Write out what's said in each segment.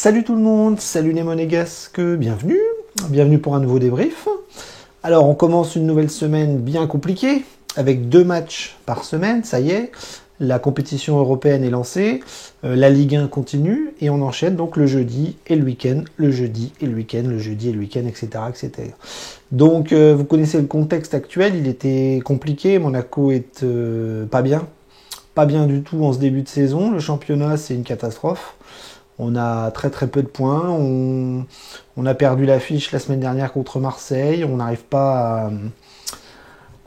Salut tout le monde, salut les monégasques, bienvenue pour un nouveau débrief. Alors on commence une nouvelle semaine bien compliquée, avec 2 matchs par semaine, ça y est, la compétition européenne est lancée, la Ligue 1 continue, et on enchaîne donc le jeudi et le week-end, le jeudi et le week-end, le jeudi et le week-end, etc. etc. Donc vous connaissez le contexte actuel, il était compliqué, Monaco est pas bien du tout en ce début de saison, le championnat c'est une catastrophe. On a très peu de points, on a perdu l'affiche la semaine dernière contre Marseille, on n'arrive pas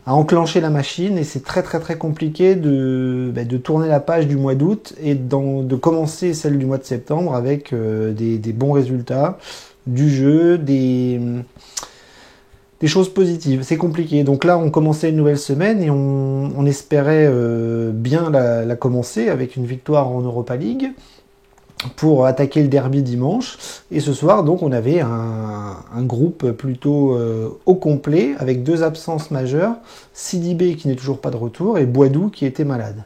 à enclencher la machine et c'est très compliqué de tourner la page du mois d'août et de commencer celle du mois de septembre avec des bons résultats, du jeu, des choses positives. C'est compliqué. Donc là, on commençait une nouvelle semaine et on espérait bien la commencer avec une victoire en Europa League pour attaquer le derby dimanche. Et ce soir, donc, on avait un groupe plutôt au complet, avec 2 absences majeures, Sidibé qui n'est toujours pas de retour, et Boadou qui était malade.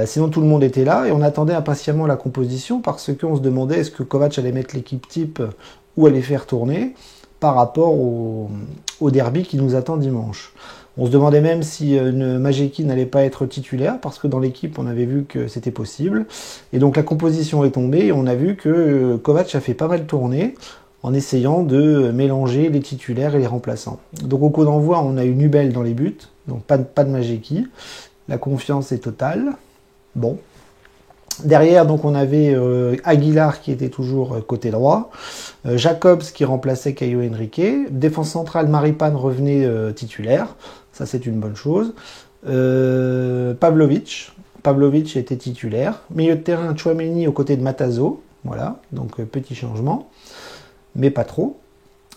Sinon, tout le monde était là, et on attendait impatiemment la composition, parce qu'on se demandait est-ce que Kovac allait mettre l'équipe type ou allait faire tourner, par rapport au derby qui nous attend dimanche. On se demandait même si Majeki n'allait pas être titulaire, parce que dans l'équipe, on avait vu que c'était possible. Et donc la composition est tombée, et on a vu que Kovac a fait pas mal tourner, en essayant de mélanger les titulaires et les remplaçants. Donc au coup d'envoi, on a eu Nubel dans les buts, donc pas de Majeki. La confiance est totale. Bon. Derrière, donc, on avait Aguilar qui était toujours côté droit, Jacobs qui remplaçait Caio Henrique, défense centrale Maripane revenait titulaire, ça c'est une bonne chose. Pavlovic était titulaire, milieu de terrain Tchouaméni aux côtés de Matazo, voilà, donc petit changement, mais pas trop.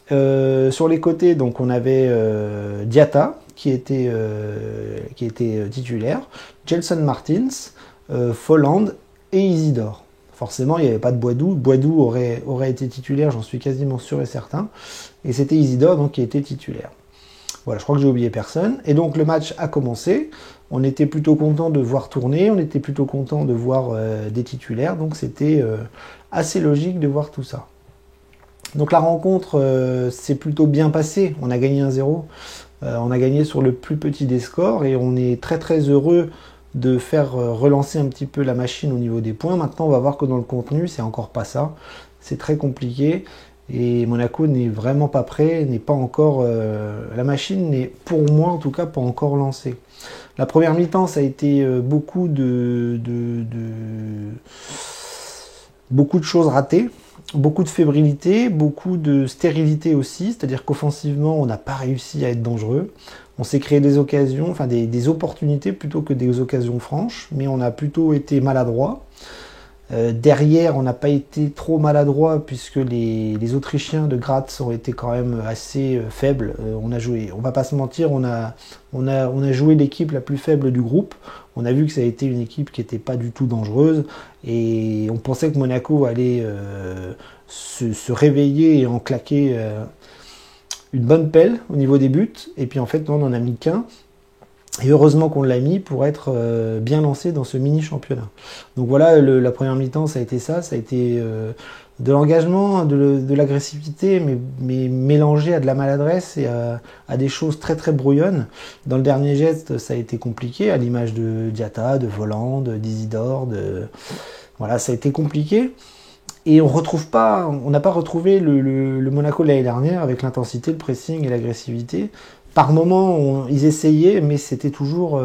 Sur les côtés, donc on avait Diatta qui était titulaire, Gelson Martins, Folland et Isidore. Forcément, il n'y avait pas de Boadou. Boadou aurait été titulaire, j'en suis quasiment sûr et certain. Et c'était Isidore donc, qui était titulaire. Voilà, je crois que j'ai oublié personne. Et donc le match a commencé. On était plutôt content de voir tourner. On était plutôt content de voir des titulaires. Donc c'était assez logique de voir tout ça. Donc la rencontre s'est plutôt bien passée. On a gagné 1-0. On a gagné sur le plus petit des scores. Et on est très heureux de faire relancer un petit peu la machine au niveau des points. Maintenant, on va voir que dans le contenu, c'est encore pas ça. C'est très compliqué. Et Monaco n'est vraiment pas prêt, n'est pas encore... la machine n'est, pour moi en tout cas, pas encore lancée. La première mi-temps, ça a été beaucoup de choses ratées. Beaucoup de fébrilité, beaucoup de stérilité aussi, c'est-à-dire qu'offensivement, on n'a pas réussi à être dangereux. On s'est créé des occasions, enfin des opportunités plutôt que des occasions franches, mais on a plutôt été maladroit. Derrière, on n'a pas été trop maladroit puisque les Autrichiens de Graz ont été quand même assez faibles. On a joué, on va pas se mentir, on a joué l'équipe la plus faible du groupe. On a vu que ça a été une équipe qui n'était pas du tout dangereuse et on pensait que Monaco allait se réveiller et en claquer une bonne pelle au niveau des buts. Et puis en fait, non, on n'en a mis qu'un. Et heureusement qu'on l'a mis pour être bien lancé dans ce mini-championnat. Donc voilà, la première mi-temps, ça a été ça. Ça a été de l'engagement, de l'agressivité, mais mélangé à de la maladresse et à des choses très brouillonnes. Dans le dernier geste, ça a été compliqué, à l'image de Diatta, de Volland, d'Isidore. Voilà, ça a été compliqué. Et on n'a pas retrouvé le Monaco de l'année dernière avec l'intensité, le pressing et l'agressivité. Par moments, ils essayaient, mais c'était toujours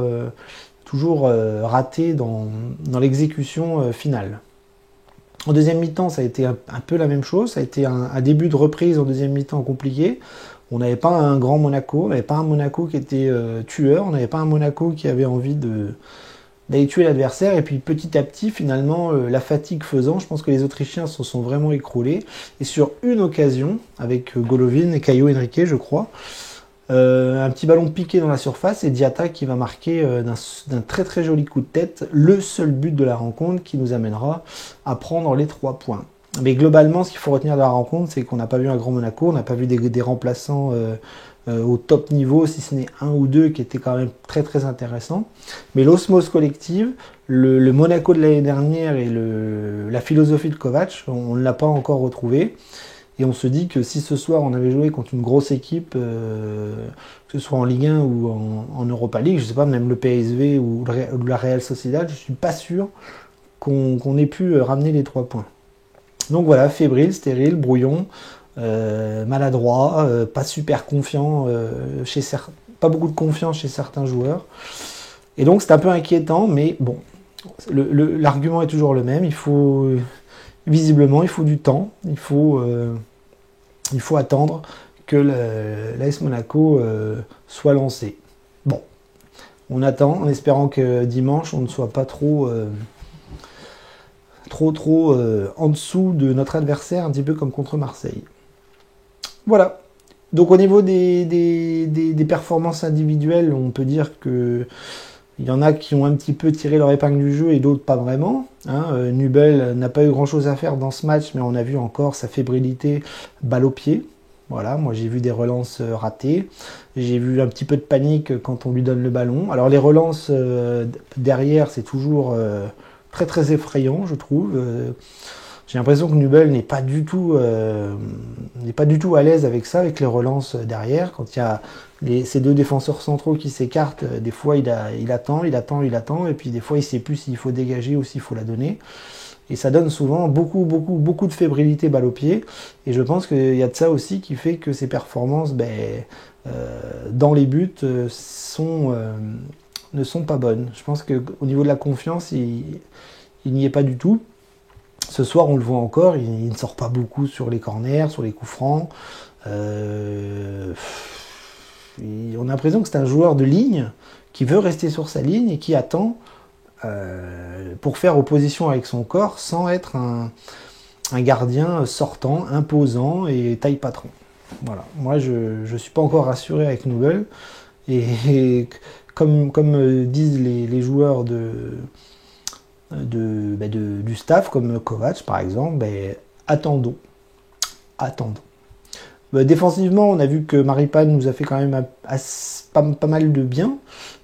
raté dans l'exécution finale. En deuxième mi-temps, ça a été un peu la même chose. Ça a été un début de reprise en deuxième mi-temps compliqué. On n'avait pas un grand Monaco, on n'avait pas un Monaco qui était tueur, on n'avait pas un Monaco qui avait envie d'aller tuer l'adversaire. Et puis petit à petit, finalement, la fatigue faisant, je pense que les Autrichiens se sont vraiment écroulés. Et sur une occasion, avec Golovin et Caio Henrique, je crois, un petit ballon piqué dans la surface et Diatta qui va marquer d'un très joli coup de tête le seul but de la rencontre qui nous amènera à prendre les 3 points. Mais globalement, ce qu'il faut retenir de la rencontre, c'est qu'on n'a pas vu un grand Monaco, on n'a pas vu des remplaçants au top niveau, si ce n'est un ou deux qui étaient quand même très très intéressants. Mais l'osmose collective, le Monaco de l'année dernière et la philosophie de Kovac, on ne l'a pas encore retrouvé. Et on se dit que si ce soir on avait joué contre une grosse équipe, que ce soit en Ligue 1 ou en Europa League, je ne sais pas, même le PSV ou la Real Sociedad, je ne suis pas sûr qu'on ait pu ramener les 3 points. Donc voilà, fébrile, stérile, brouillon, maladroit, pas super confiant, pas beaucoup de confiance chez certains joueurs. Et donc c'est un peu inquiétant, mais bon, l'argument est toujours le même, visiblement il faut du temps, il faut attendre que l'AS Monaco soit lancé. Bon, on attend en espérant que dimanche on ne soit pas trop en dessous de notre adversaire, un petit peu comme contre Marseille. Voilà. Donc au niveau des performances individuelles, on peut dire que il y en a qui ont un petit peu tiré leur épingle du jeu et d'autres pas vraiment. Nubel n'a pas eu grand chose à faire dans ce match, mais on a vu encore sa fébrilité, balle au pied. Voilà, moi j'ai vu des relances ratées, j'ai vu un petit peu de panique quand on lui donne le ballon. Alors les relances derrière, c'est toujours très très effrayant, je trouve. J'ai l'impression que Nubel n'est pas du tout à l'aise avec ça, avec les relances derrière. Quand il y a ces deux défenseurs centraux qui s'écartent, des fois il attend, et puis des fois il ne sait plus s'il faut dégager ou s'il faut la donner. Et ça donne souvent beaucoup de fébrilité balle au pied. Et je pense qu'il y a de ça aussi qui fait que ses performances dans les buts ne sont pas bonnes. Je pense qu'au niveau de la confiance, il n'y est pas du tout. Ce soir, on le voit encore, il ne sort pas beaucoup sur les corners, sur les coups francs. On a l'impression que c'est un joueur de ligne qui veut rester sur sa ligne et qui attend pour faire opposition avec son corps sans être un gardien sortant, imposant et taille patron. Voilà. Moi, je ne suis pas encore rassuré avec Nubel. Et comme disent les joueurs du staff, comme Kovac par exemple, attendons. Défensivement, on a vu que Maripane nous a fait quand même pas mal de bien,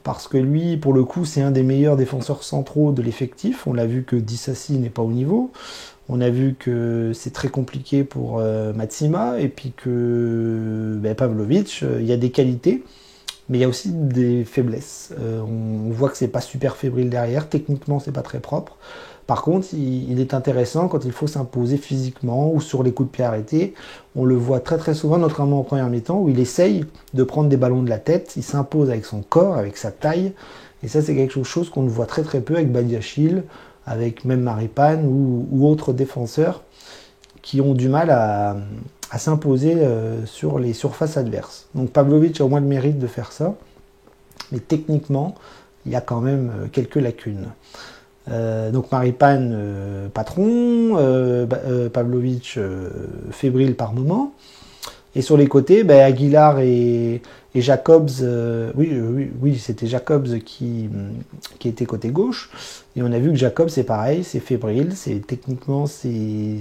parce que lui, pour le coup, c'est un des meilleurs défenseurs centraux de l'effectif. On l'a vu que Disasi n'est pas au niveau. On a vu que c'est très compliqué pour Matsima, et puis que Pavlovic, il y a des qualités, mais il y a aussi des faiblesses. On voit que c'est pas super fébrile derrière, techniquement c'est pas très propre. Par contre, il est intéressant quand il faut s'imposer physiquement ou sur les coups de pied arrêtés. On le voit très très souvent, notamment en première mi-temps, où il essaye de prendre des ballons de la tête, il s'impose avec son corps, avec sa taille, et ça c'est quelque chose qu'on voit très très peu avec Badiachil, avec même Maripane ou autres défenseurs qui ont du mal à s'imposer sur les surfaces adverses. Donc Pavlovic a au moins le mérite de faire ça, mais techniquement, il y a quand même quelques lacunes. Donc Maripane, patron, Pavlovic, fébrile par moment. Et sur les côtés, Aguilar et Jacobs, oui, c'était Jacobs qui était côté gauche. Et on a vu que Jacobs, c'est pareil, c'est fébrile, techniquement, c'est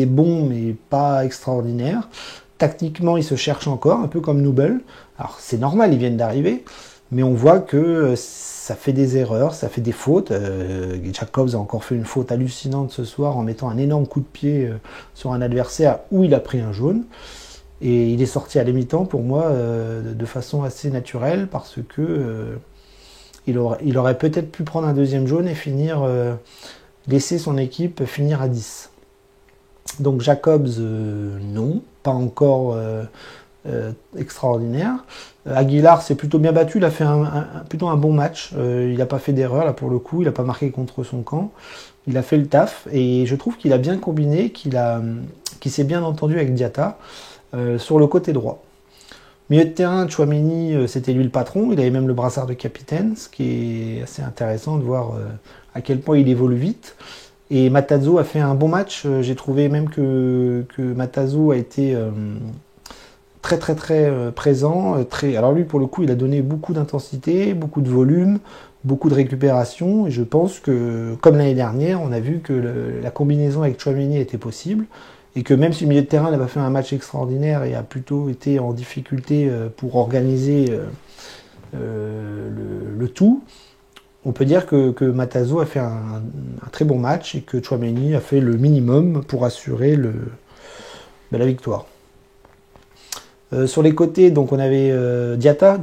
bon, mais pas extraordinaire. Tactiquement, il se cherche encore, un peu comme Nubel. Alors, c'est normal, ils viennent d'arriver, mais on voit que ça fait des erreurs, ça fait des fautes. Jacobs a encore fait une faute hallucinante ce soir en mettant un énorme coup de pied sur un adversaire où il a pris un jaune. Et il est sorti à la mi-temps, pour moi, de façon assez naturelle, parce que il aurait peut-être pu prendre un deuxième jaune et laisser son équipe finir à 10. Donc Jacobs, non, pas encore extraordinaire. Aguilar s'est plutôt bien battu, il a fait plutôt un bon match, il n'a pas fait d'erreur là pour le coup, il n'a pas marqué contre son camp, il a fait le taf et je trouve qu'il a bien combiné, qu'il s'est bien entendu avec Diatta sur le côté droit. Milieu de terrain, Tchouaméni, c'était lui le patron, il avait même le brassard de capitaine, ce qui est assez intéressant de voir à quel point il évolue vite. Et Matazo a fait un bon match, j'ai trouvé même que Matazo a été très très très présent. Alors lui pour le coup il a donné beaucoup d'intensité, beaucoup de volume, beaucoup de récupération, et je pense que comme l'année dernière on a vu que la combinaison avec Tchouaméni était possible, et que même si le milieu de terrain n'a pas fait un match extraordinaire et a plutôt été en difficulté pour organiser le tout, on peut dire que Matazo a fait un très bon match et que Tchouaméni a fait le minimum pour assurer la victoire. Sur les côtés, donc on avait Diatta,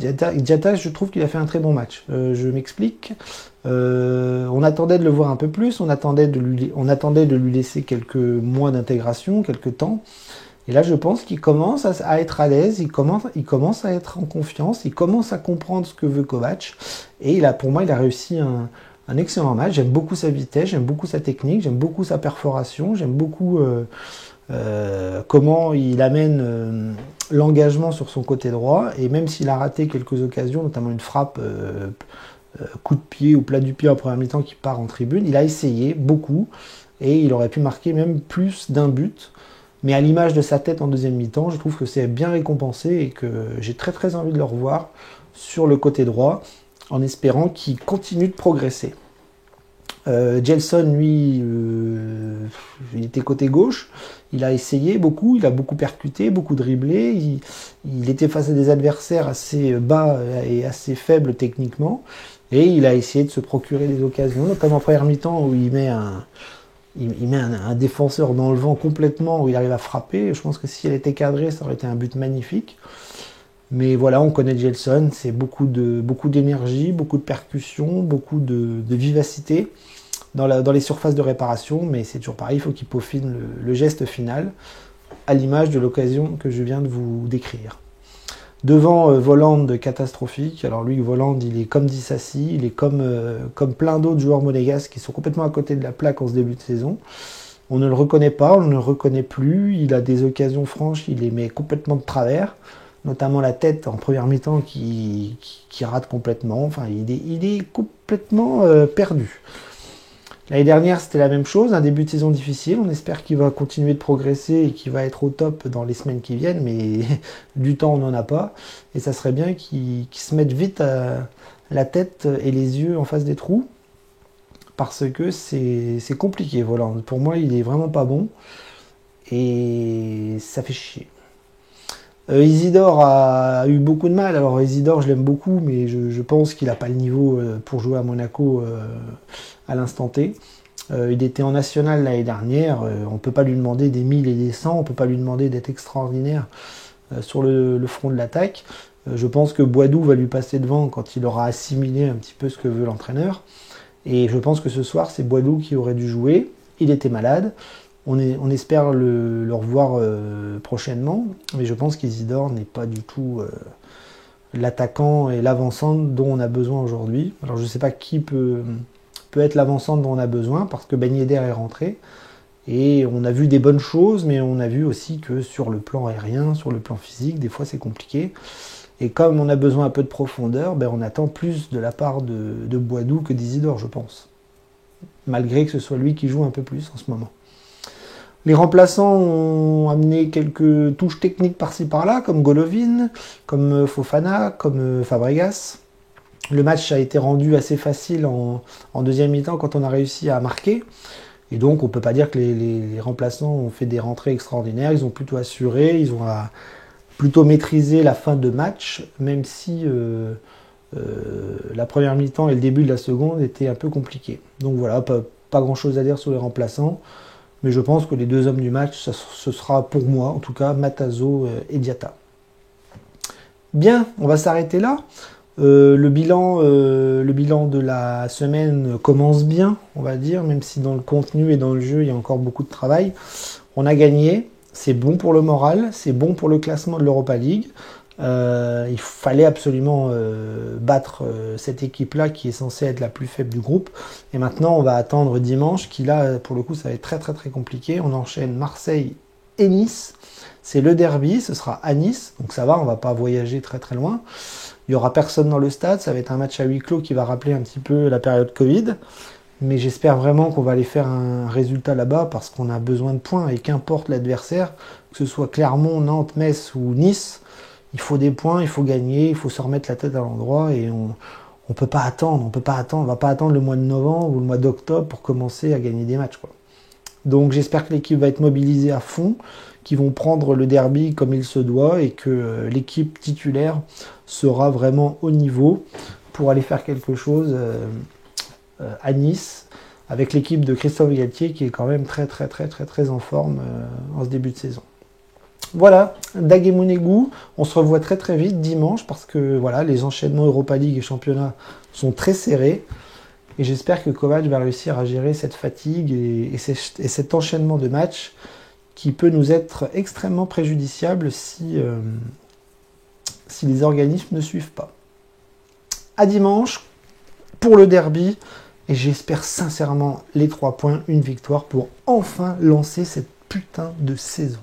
je trouve qu'il a fait un très bon match. Je m'explique. On attendait de le voir un peu plus, on attendait de lui laisser quelques mois d'intégration, quelques temps. Et là, je pense qu'il commence à être à l'aise, il commence à être en confiance, il commence à comprendre ce que veut Kovac. Et pour moi, il a réussi un excellent match. J'aime beaucoup sa vitesse, j'aime beaucoup sa technique, j'aime beaucoup sa perforation, j'aime beaucoup comment il amène l'engagement sur son côté droit. Et même s'il a raté quelques occasions, notamment une frappe coup de pied ou plat du pied en première mi-temps qui part en tribune, il a essayé beaucoup et il aurait pu marquer même plus d'un but. Mais à l'image de sa tête en deuxième mi-temps, je trouve que c'est bien récompensé et que j'ai très très envie de le revoir sur le côté droit en espérant qu'il continue de progresser. Gelson, lui, il était côté gauche, il a essayé beaucoup, il a beaucoup percuté, beaucoup dribblé, il était face à des adversaires assez bas et assez faibles techniquement, et il a essayé de se procurer des occasions, notamment en première mi-temps où il met un défenseur dans le vent complètement, où il arrive à frapper. Je pense que si elle était cadrée, ça aurait été un but magnifique. Mais voilà, on connaît Gelson, c'est beaucoup d'énergie, beaucoup de percussion, beaucoup de vivacité dans les surfaces de réparation, mais c'est toujours pareil, il faut qu'il peaufine le geste final, à l'image de l'occasion que je viens de vous décrire. Devant Volland catastrophique, alors lui Volland il est comme Disasi, il est comme plein d'autres joueurs monégasques qui sont complètement à côté de la plaque en ce début de saison. On ne le reconnaît pas, on ne le reconnaît plus, il a des occasions franches, il les met complètement de travers, notamment la tête en première mi-temps qui rate complètement, enfin il est complètement perdu. L'année dernière, c'était la même chose, un début de saison difficile. On espère qu'il va continuer de progresser et qu'il va être au top dans les semaines qui viennent, mais du temps, on n'en a pas. Et ça serait bien qu'il se mette vite la tête et les yeux en face des trous, parce que c'est compliqué. Voilà. Pour moi, il est vraiment pas bon et ça fait chier. Isidore a eu beaucoup de mal. Alors Isidore, je l'aime beaucoup, mais je pense qu'il n'a pas le niveau pour jouer à Monaco à l'instant T. Il était en national l'année dernière. On ne peut pas lui demander des 1000 et des 100. On ne peut pas lui demander d'être extraordinaire sur le front de l'attaque. Je pense que Boadou va lui passer devant quand il aura assimilé un petit peu ce que veut l'entraîneur. Et je pense que ce soir, c'est Boadou qui aurait dû jouer. Il était malade. On espère le revoir prochainement, mais je pense qu'Isidore n'est pas du tout l'attaquant et l'avancante dont on a besoin aujourd'hui. Alors je ne sais pas qui peut être l'avancante dont on a besoin, parce que Ben Yedder est rentré, et on a vu des bonnes choses, mais on a vu aussi que sur le plan aérien, sur le plan physique, des fois c'est compliqué. Et comme on a besoin un peu de profondeur, on attend plus de la part de Boadou que d'Isidore, je pense. Malgré que ce soit lui qui joue un peu plus en ce moment. Les remplaçants ont amené quelques touches techniques par-ci par-là, comme Golovin, comme Fofana, comme Fabregas. Le match a été rendu assez facile en deuxième mi-temps quand on a réussi à marquer. Et donc on ne peut pas dire que les remplaçants ont fait des rentrées extraordinaires. Ils ont plutôt assuré, ils ont plutôt maîtrisé la fin de match, même si la première mi-temps et le début de la seconde étaient un peu compliqués. Donc voilà, pas grand-chose à dire sur les remplaçants. Mais je pense que les deux hommes du match, ce sera pour moi, en tout cas, Matazo et Diatta. Bien, on va s'arrêter là. Le bilan de la semaine commence bien, on va dire, même si dans le contenu et dans le jeu, il y a encore beaucoup de travail. On a gagné, c'est bon pour le moral, c'est bon pour le classement de l'Europa League. Il fallait absolument battre cette équipe-là qui est censée être la plus faible du groupe. Et maintenant, on va attendre dimanche, qui là, pour le coup, ça va être très très très compliqué. On enchaîne Marseille et Nice. C'est le derby, ce sera à Nice, donc ça va, on va pas voyager très très loin. Il y aura personne dans le stade, ça va être un match à huis clos qui va rappeler un petit peu la période Covid. Mais j'espère vraiment qu'on va aller faire un résultat là-bas parce qu'on a besoin de points et qu'importe l'adversaire, que ce soit Clermont, Nantes, Metz ou Nice, il faut des points, il faut gagner, il faut se remettre la tête à l'endroit et on peut pas attendre, on va pas attendre le mois de novembre ou le mois d'octobre pour commencer à gagner des matchs, quoi. Donc j'espère que l'équipe va être mobilisée à fond, qu'ils vont prendre le derby comme il se doit et que l'équipe titulaire sera vraiment au niveau pour aller faire quelque chose à Nice avec l'équipe de Christophe Galtier qui est quand même très en forme en ce début de saison. Voilà, Dagemounegou, on se revoit très vite dimanche parce que voilà, les enchaînements Europa League et championnat sont très serrés et j'espère que Kovac va réussir à gérer cette fatigue et cet enchaînement de matchs qui peut nous être extrêmement préjudiciable si les organismes ne suivent pas. À dimanche pour le derby et j'espère sincèrement les 3 points, une victoire pour enfin lancer cette putain de saison.